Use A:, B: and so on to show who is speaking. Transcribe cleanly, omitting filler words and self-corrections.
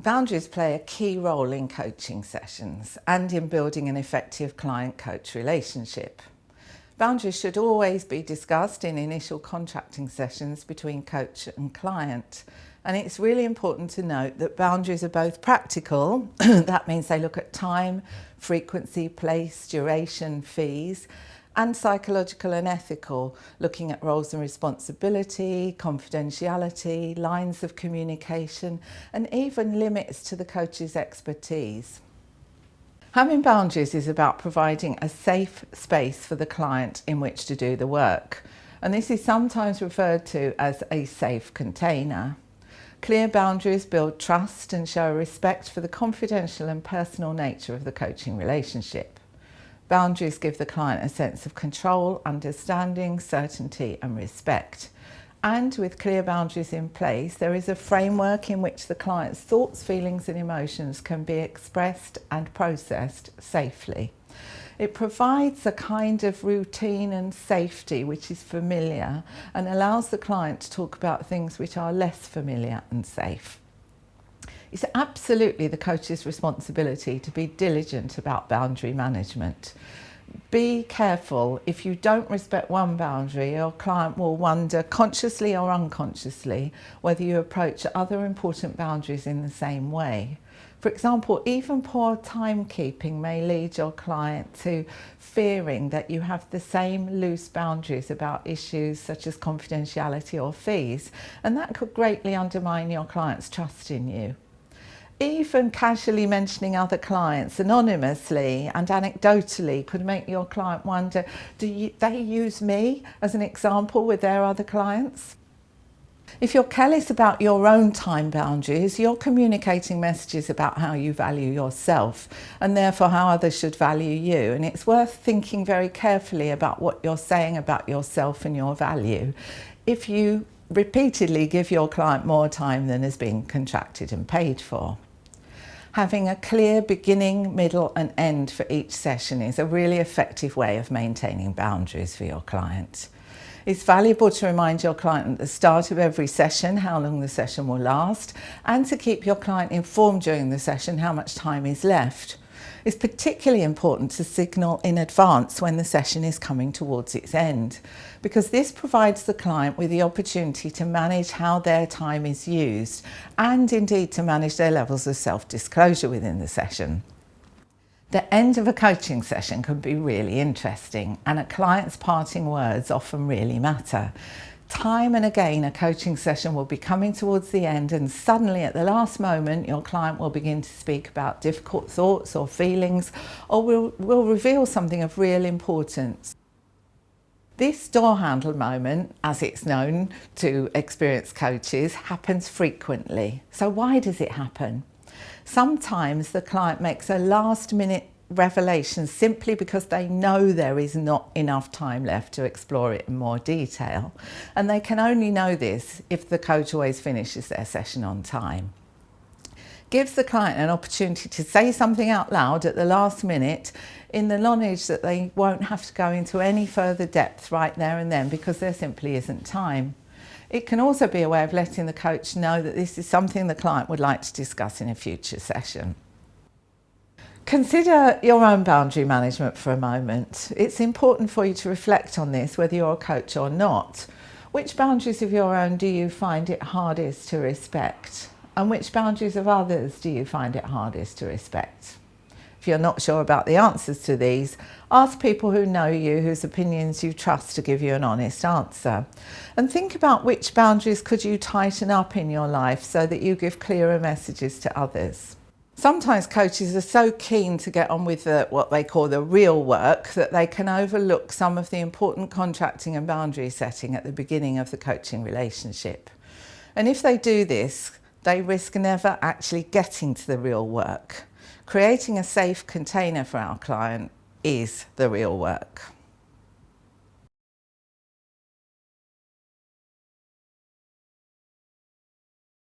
A: Boundaries play a key role in coaching sessions and in building an effective client-coach relationship. Boundaries should always be discussed in initial contracting sessions between coach and client. And it's really important to note that boundaries are both practical, that means they look at time, frequency, place, duration, fees, and psychological and ethical, looking at roles and responsibility, confidentiality, lines of communication, and even limits to the coach's expertise. Having boundaries is about providing a safe space for the client in which to do the work, and this is sometimes referred to as a safe container. Clear boundaries build trust and show respect for the confidential and personal nature of the coaching relationship. Boundaries give the client a sense of control, understanding, certainty and respect. And with clear boundaries in place, there is a framework in which the client's thoughts, feelings and emotions can be expressed and processed safely. It provides a kind of routine and safety which is familiar and allows the client to talk about things which are less familiar and safe. It's absolutely the coach's responsibility to be diligent about boundary management. Be careful. If you don't respect one boundary, your client will wonder, consciously or unconsciously, whether you approach other important boundaries in the same way. For example, even poor timekeeping may lead your client to fearing that you have the same loose boundaries about issues such as confidentiality or fees, and that could greatly undermine your client's trust in you. Even casually mentioning other clients anonymously and anecdotally could make your client wonder, they use me as an example with their other clients? If you're careless about your own time boundaries, you're communicating messages about how you value yourself and therefore how others should value you. And it's worth thinking very carefully about what you're saying about yourself and your value if you repeatedly give your client more time than has been contracted and paid for. Having a clear beginning, middle and end for each session is a really effective way of maintaining boundaries for your client. It's valuable to remind your client at the start of every session how long the session will last and to keep your client informed during the session how much time is left. It's particularly important to signal in advance when the session is coming towards its end, because this provides the client with the opportunity to manage how their time is used and indeed to manage their levels of self-disclosure within the session. The end of a coaching session can be really interesting, and a client's parting words often really matter. Time and again, a coaching session will be coming towards the end and suddenly at the last moment, your client will begin to speak about difficult thoughts or feelings or will reveal something of real importance. This door handle moment, as it's known to experienced coaches, happens frequently. So why does it happen? Sometimes the client makes a last-minute revelation simply because they know there is not enough time left to explore it in more detail, and they can only know this if the coach always finishes their session on time. Gives the client an opportunity to say something out loud at the last minute in the knowledge that they won't have to go into any further depth right there and then because there simply isn't time. It can also be a way of letting the coach know that this is something the client would like to discuss in a future session. Consider your own boundary management for a moment. It's important for you to reflect on this, whether you're a coach or not. Which boundaries of your own do you find it hardest to respect? And which boundaries of others do you find it hardest to respect? If you're not sure about the answers to these, ask people who know you, whose opinions you trust to give you an honest answer. And think about which boundaries could you tighten up in your life so that you give clearer messages to others. Sometimes coaches are so keen to get on with what they call the real work that they can overlook some of the important contracting and boundary setting at the beginning of the coaching relationship. And if they do this, they risk never actually getting to the real work. Creating a safe container for our client is the real work.